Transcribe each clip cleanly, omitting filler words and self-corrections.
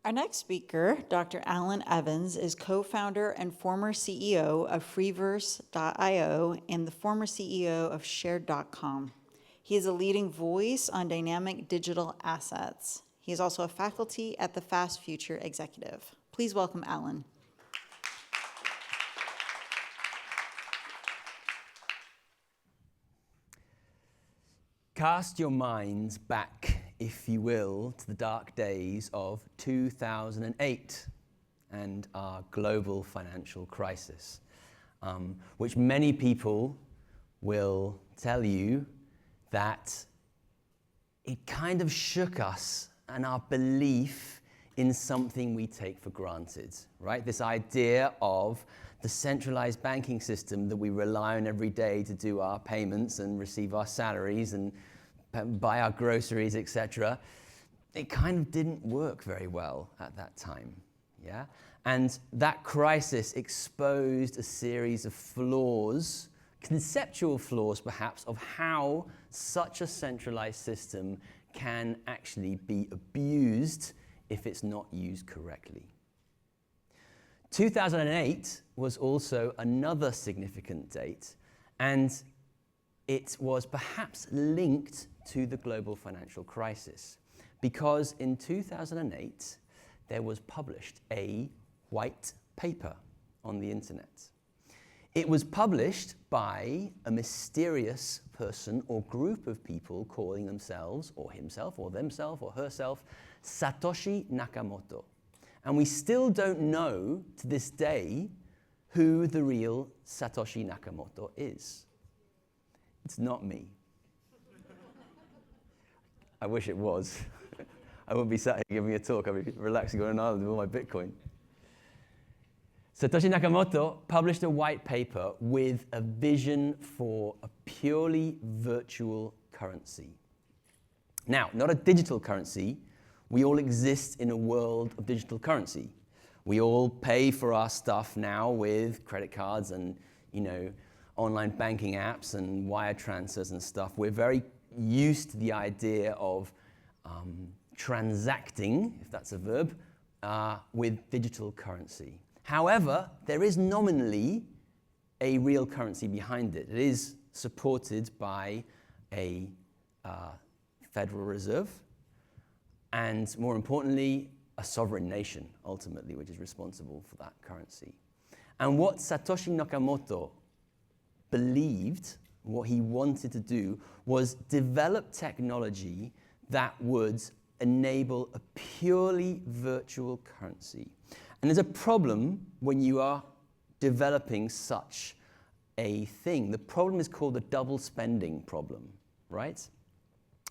Our next speaker, Dr. Alun Evans, is co-founder and former CEO of Freeverse.io and the former CEO of Shared.com. He is a leading voice on dynamic digital assets. He is also a faculty at the Fast Future Executive. Please welcome Alun. Cast your minds back, if you will, to the dark days of 2008 and our global financial crisis, which many people will tell you that it kind of shook us and our belief in something we take for granted, right? This idea of the centralized banking system that we rely on every day to do our payments and receive our salaries and buy our groceries, etc. It kind of didn't work very well at that time, yeah? And that crisis exposed a series of flaws, conceptual flaws perhaps, of how such a centralized system can actually be abused if it's not used correctly. 2008 was also another significant date, and it was perhaps linked to the global financial crisis, because in 2008 there was published a white paper on the internet. It was published by a mysterious person or group of people calling themselves, or himself, or themselves, or herself, Satoshi Nakamoto. And we still don't know to this day who the real Satoshi Nakamoto is. It's not me. I wish it was. I wouldn't be sat here giving a talk. I'd be relaxing on an island with all my Bitcoin. Satoshi Nakamoto published a white paper with a vision for a purely virtual currency. Now, not a digital currency. We all exist in a world of digital currency. We all pay for our stuff now with credit cards and, online banking apps and wire transfers and stuff. We're very used to the idea of transacting, if that's a verb, with digital currency. However, there is nominally a real currency behind it. It is supported by a Federal Reserve and, more importantly, a sovereign nation, ultimately, which is responsible for that currency. And what Satoshi Nakamoto believed, what he wanted to do, was develop technology that would enable a purely virtual currency. And there's a problem when you are developing such a thing. The problem is called the double spending problem, right?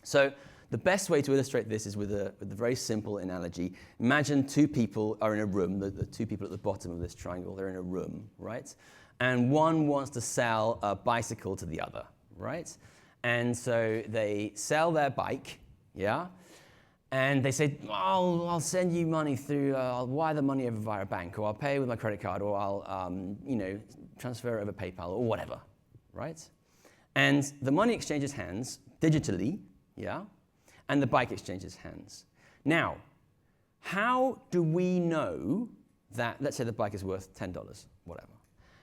So the best way to illustrate this is with a very simple analogy. Imagine two people are in a room, the two people at the bottom of this triangle, they're in a room, right? And one wants to sell a bicycle to the other, right? And so they sell their bike, yeah? And they say, oh, I'll send you money through, I'll wire the money over via a bank, or I'll pay with my credit card, or I'll transfer it over PayPal, or whatever, right? And the money exchanges hands digitally, yeah? And the bike exchanges hands. Now, how do we know that, let's say the bike is worth $10, whatever.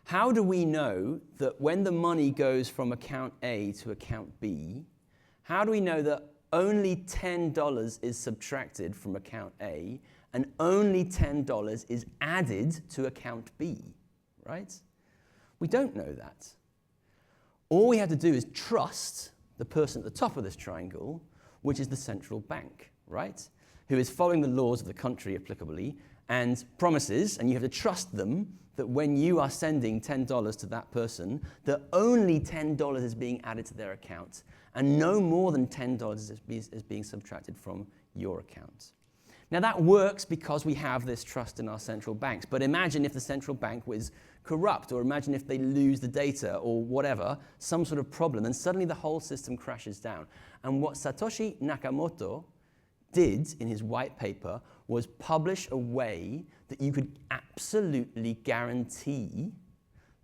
How do we know that when the money goes from account A to account B, how do we know that only $10 is subtracted from account A and only $10 is added to account B, right? We don't know that. All we have to do is trust the person at the top of this triangle, which is the central bank, right? Who is following the laws of the country applicably and promises, and you have to trust them, that when you are sending $10 to that person, that only $10 is being added to their account, and no more than $10 is being subtracted from your account. Now that works because we have this trust in our central banks, but imagine if the central bank was corrupt, or imagine if they lose the data, or whatever, some sort of problem, and suddenly the whole system crashes down. And what Satoshi Nakamoto did in his white paper was publish a way that you could absolutely guarantee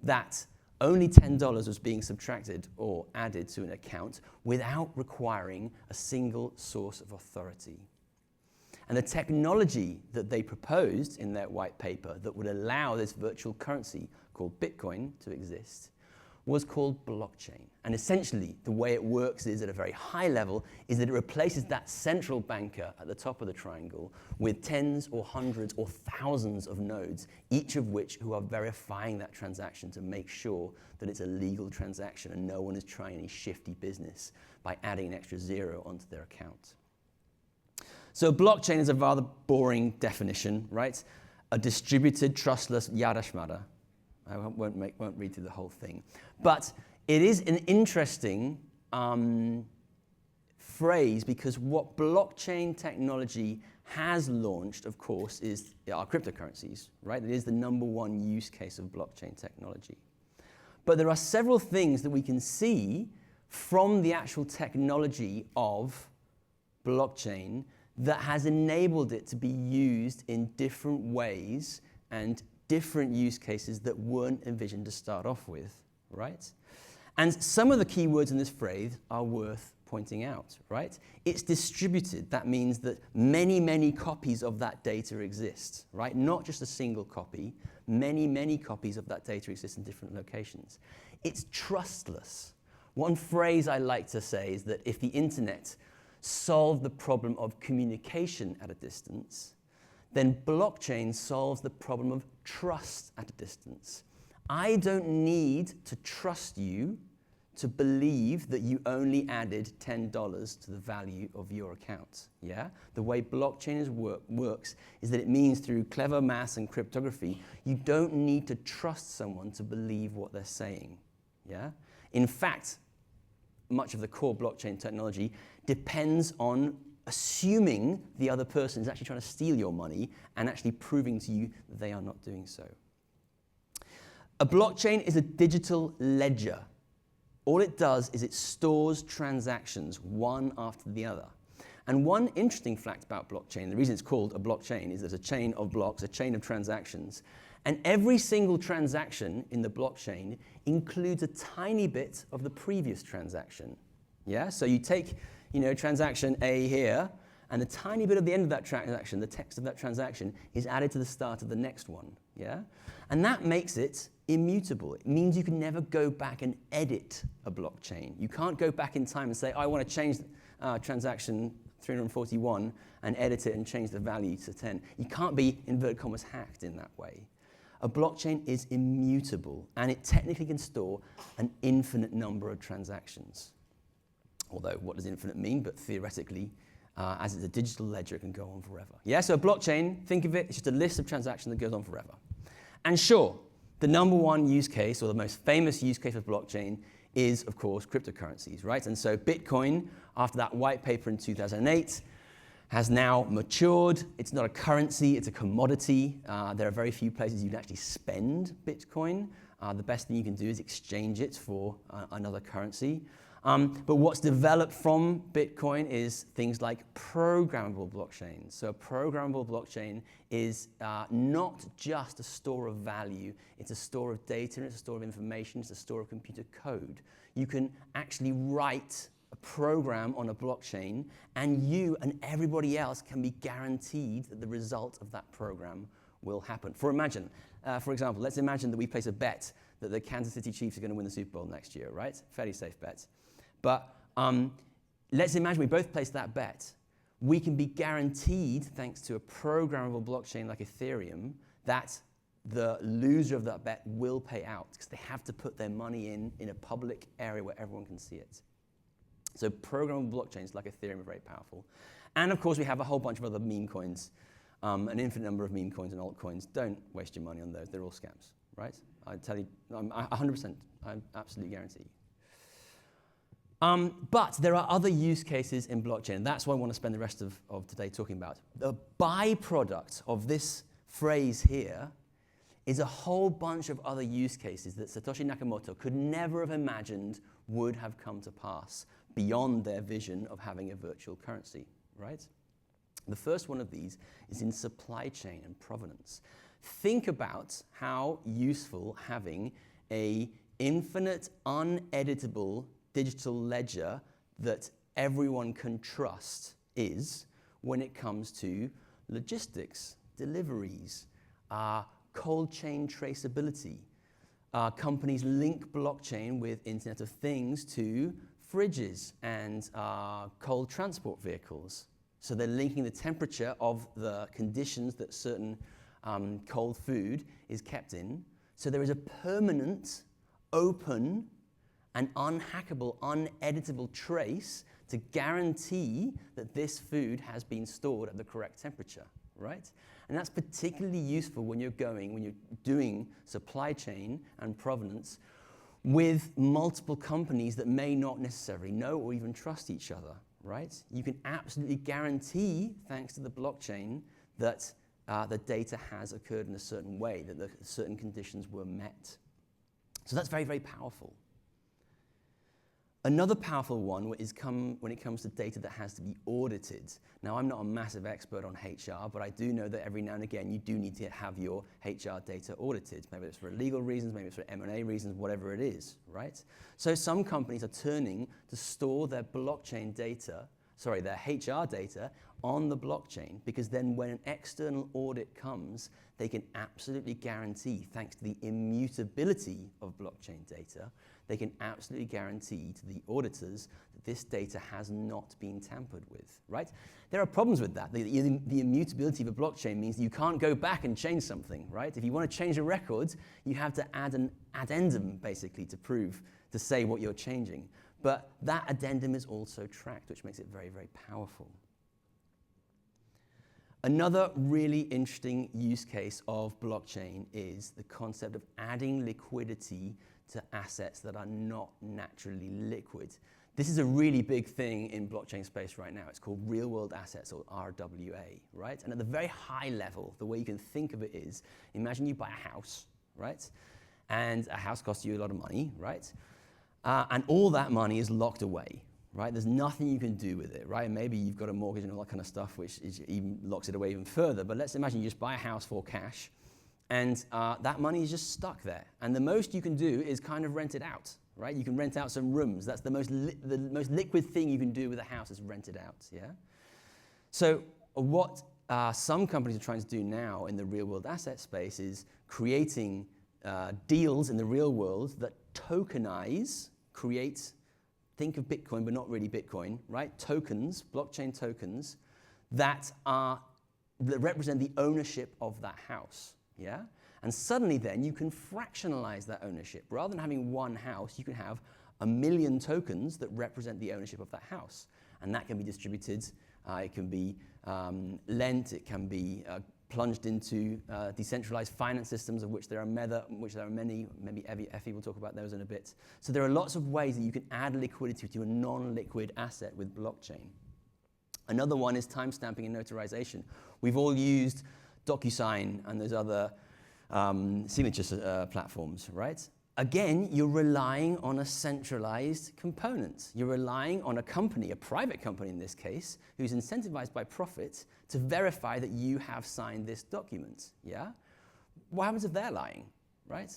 that only $10 was being subtracted or added to an account without requiring a single source of authority. And the technology that they proposed in their white paper that would allow this virtual currency called Bitcoin to exist was called blockchain. And essentially, the way it works is, at a very high level, is that it replaces that central banker at the top of the triangle with tens or hundreds or thousands of nodes, each of which who are verifying that transaction to make sure that it's a legal transaction and no one is trying any shifty business by adding an extra zero onto their account. So blockchain is a rather boring definition, right? A distributed, trustless yada shmada. I won't read through the whole thing. But it is an interesting phrase, because what blockchain technology has launched, of course, is our cryptocurrencies, right? It is the #1 use case of blockchain technology. But there are several things that we can see from the actual technology of blockchain that has enabled it to be used in different ways and different use cases that weren't envisioned to start off with, right? And some of the key words in this phrase are worth pointing out, right? It's distributed. That means that many, many copies of that data exist, right? Not just a single copy. Many, many copies of that data exist in different locations. It's trustless. One phrase I like to say is that if the internet solved the problem of communication at a distance, then blockchain solves the problem of trust at a distance. I don't need to trust you to believe that you only added $10 to the value of your account. Yeah? The way blockchain works is that it means through clever maths and cryptography, you don't need to trust someone to believe what they're saying. Yeah? In fact, much of the core blockchain technology depends on assuming the other person is actually trying to steal your money and actually proving to you that they are not doing so. A blockchain is a digital ledger. All it does is it stores transactions one after the other. And one interesting fact about blockchain, the reason it's called a blockchain, is there's a chain of blocks, a chain of transactions, and every single transaction in the blockchain includes a tiny bit of the previous transaction. Yeah? So you take, transaction A here, and the tiny bit at the end of that transaction, the text of that transaction, is added to the start of the next one. Yeah? And that makes it immutable. It means you can never go back and edit a blockchain. You can't go back in time and say, I want to change transaction 341 and edit it and change the value to 10. You can't be, inverted commas, hacked in that way. A blockchain is immutable, and it technically can store an infinite number of transactions. Although, what does infinite mean? But theoretically, as it's a digital ledger, it can go on forever. Yeah, so a blockchain, think of it, it's just a list of transactions that goes on forever. And sure, the #1 use case, or the most famous use case of blockchain, is, of course, cryptocurrencies, right? And so Bitcoin, after that white paper in 2008, has now matured. It's not a currency, it's a commodity. There are very few places you can actually spend Bitcoin. The best thing you can do is exchange it for another currency. But what's developed from Bitcoin is things like programmable blockchains. So a programmable blockchain is not just a store of value, it's a store of data, it's a store of information, it's a store of computer code. You can actually write a program on a blockchain, and you and everybody else can be guaranteed that the result of that program will happen. For example, let's imagine that we place a bet that the Kansas City Chiefs are going to win the Super Bowl next year, right? Fairly safe bet. But let's imagine we both place that bet. We can be guaranteed, thanks to a programmable blockchain like Ethereum, that the loser of that bet will pay out, because they have to put their money in a public area where everyone can see it. So programmable blockchains like Ethereum are very powerful. And of course, we have a whole bunch of other meme coins, an infinite number of meme coins and altcoins. Don't waste your money on those. They're all scams, right? I tell you, 100%, I absolutely guarantee you. But there are other use cases in blockchain, and that's what I want to spend the rest of today talking about. The byproduct of this phrase here is a whole bunch of other use cases that Satoshi Nakamoto could never have imagined would have come to pass beyond their vision of having a virtual currency, right? The first one of these is in supply chain and provenance. Think about how useful having an infinite, uneditable digital ledger that everyone can trust is when it comes to logistics, deliveries, cold chain traceability. Companies link blockchain with Internet of Things to fridges and cold transport vehicles. So they're linking the temperature of the conditions that certain cold food is kept in. So there is a permanent, open, and unhackable, uneditable trace to guarantee that this food has been stored at the correct temperature, right? And that's particularly useful when you're doing supply chain and provenance with multiple companies that may not necessarily know or even trust each other, right? You can absolutely guarantee, thanks to the blockchain, that the data has occurred in a certain way, that certain conditions were met. So that's very, very powerful. Another powerful one is when it comes to data that has to be audited. Now, I'm not a massive expert on HR, but I do know that every now and again you do need to have your HR data audited. Maybe it's for legal reasons, maybe it's for M&A reasons, whatever it is, right? So some companies are turning to store their blockchain data, their HR data on the blockchain, because then when an external audit comes, they can absolutely guarantee, thanks to the immutability of blockchain data, they can absolutely guarantee to the auditors that this data has not been tampered with, right? There are problems with that. The immutability of a blockchain means you can't go back and change something, right? If you want to change a record, you have to add an addendum, basically, to say what you're changing. But that addendum is also tracked, which makes it very, very powerful. Another really interesting use case of blockchain is the concept of adding liquidity to assets that are not naturally liquid. This is a really big thing in blockchain space right now. It's called real-world assets, or RWA, right? And at the very high level, the way you can think of it is, imagine you buy a house, right? And a house costs you a lot of money, right? And all that money is locked away, right? There's nothing you can do with it, right? Maybe you've got a mortgage and all that kind of stuff, which even locks it away even further. But let's imagine you just buy a house for cash, and that money is just stuck there. And the most you can do is kind of rent it out, right? You can rent out some rooms. That's the most liquid thing you can do with a house is rent it out, yeah? So what some companies are trying to do now in the real-world asset space is creating deals in the real world that tokenize, think of Bitcoin, but not really Bitcoin, right? Tokens, blockchain tokens, that represent the ownership of that house, yeah? And suddenly then you can fractionalize that ownership. Rather than having one house, you can have 1 million tokens that represent the ownership of that house. And that can be distributed, it can be lent, it can be plunged into decentralized finance systems, of which there are many. Maybe Effie will talk about those in a bit. So there are lots of ways that you can add liquidity to a non-liquid asset with blockchain. Another one is timestamping and notarization. We've all used DocuSign and those other signature platforms, right? Again, you're relying on a centralized component. You're relying on a company, a private company in this case, who's incentivized by profit to verify that you have signed this document, yeah? What happens if they're lying, right?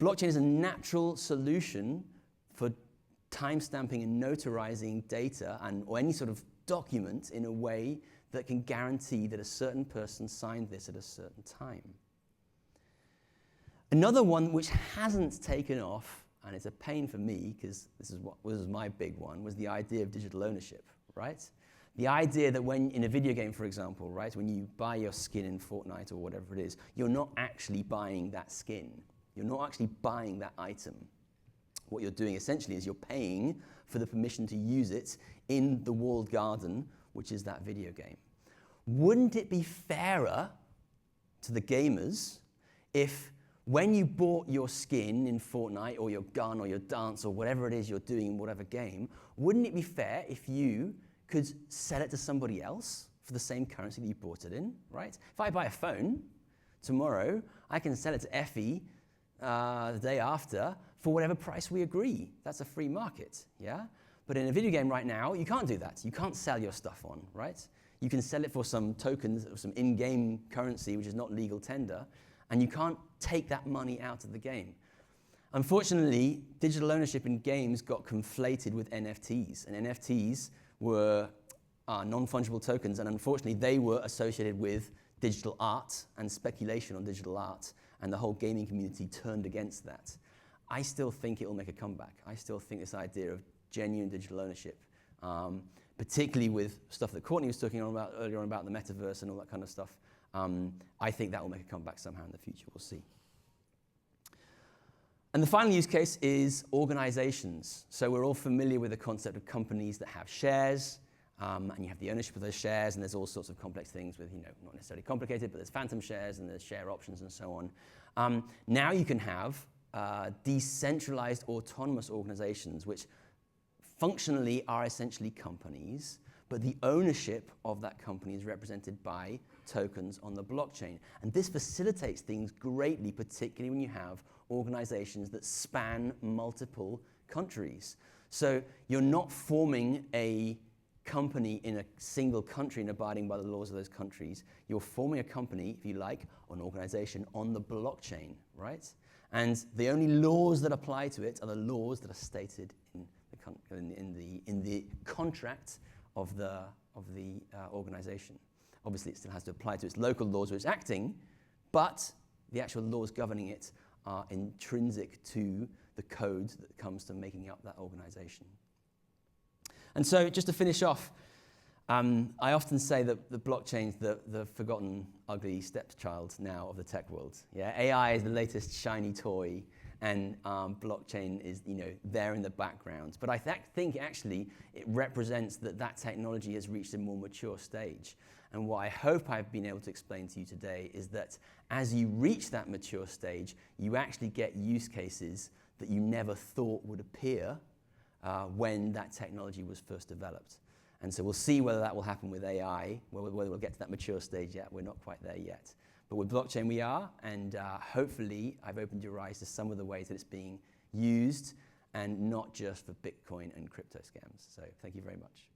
Blockchain is a natural solution for timestamping and notarizing data or any sort of document in a way that can guarantee that a certain person signed this at a certain time. Another one which hasn't taken off, and it's a pain for me because this was my big one, was the idea of digital ownership, right? The idea that when, in a video game, for example, right, when you buy your skin in Fortnite or whatever it is, you're not actually buying that skin. You're not actually buying that item. What you're doing essentially is you're paying for the permission to use it in the walled garden, which is that video game. Wouldn't it be fairer to the gamers if when you bought your skin in Fortnite or your gun or your dance or whatever it is you're doing in whatever game, wouldn't it be fair if you could sell it to somebody else for the same currency that you bought it in, right? If I buy a phone tomorrow, I can sell it to Effie the day after for whatever price we agree. That's a free market, yeah? But in a video game right now, you can't do that. You can't sell your stuff on, right? You can sell it for some tokens or some in-game currency, which is not legal tender, and you can't take that money out of the game. Unfortunately, digital ownership in games got conflated with NFTs, and NFTs were are non-fungible tokens, and unfortunately they were associated with digital art and speculation on digital art, and the whole gaming community turned against that. I still think it will make a comeback. I still think this idea of genuine digital ownership, particularly with stuff that Courtney was talking about earlier on about the metaverse and all that kind of stuff, I think that will make a comeback somehow in the future. We'll see. And the final use case is organizations. So we're all familiar with the concept of companies that have shares, and you have the ownership of those shares, and there's all sorts of complex things with, not necessarily complicated, but there's phantom shares and there's share options and so on. Now you can have decentralized autonomous organizations, which functionally are essentially companies, but the ownership of that company is represented by tokens on the blockchain. And this facilitates things greatly, particularly when you have organizations that span multiple countries. So you're not forming a company in a single country and abiding by the laws of those countries. You're forming a company, if you like, or an organization on the blockchain, right? And the only laws that apply to it are the laws that are stated in the contract of the organization. Obviously, it still has to apply to its local laws where it's acting, but the actual laws governing it are intrinsic to the code that comes to making up that organization. And so, just to finish off, I often say that the blockchain's the forgotten, ugly stepchild now of the tech world. Yeah, AI is the latest shiny toy, and blockchain is, there in the background. But I think actually it represents that technology has reached a more mature stage. And what I hope I've been able to explain to you today is that as you reach that mature stage, you actually get use cases that you never thought would appear when that technology was first developed. And so we'll see whether that will happen with AI, whether we'll get to that mature stage yet. We're not quite there yet. But with blockchain we are, and hopefully I've opened your eyes to some of the ways that it's being used, and not just for Bitcoin and crypto scams. So thank you very much.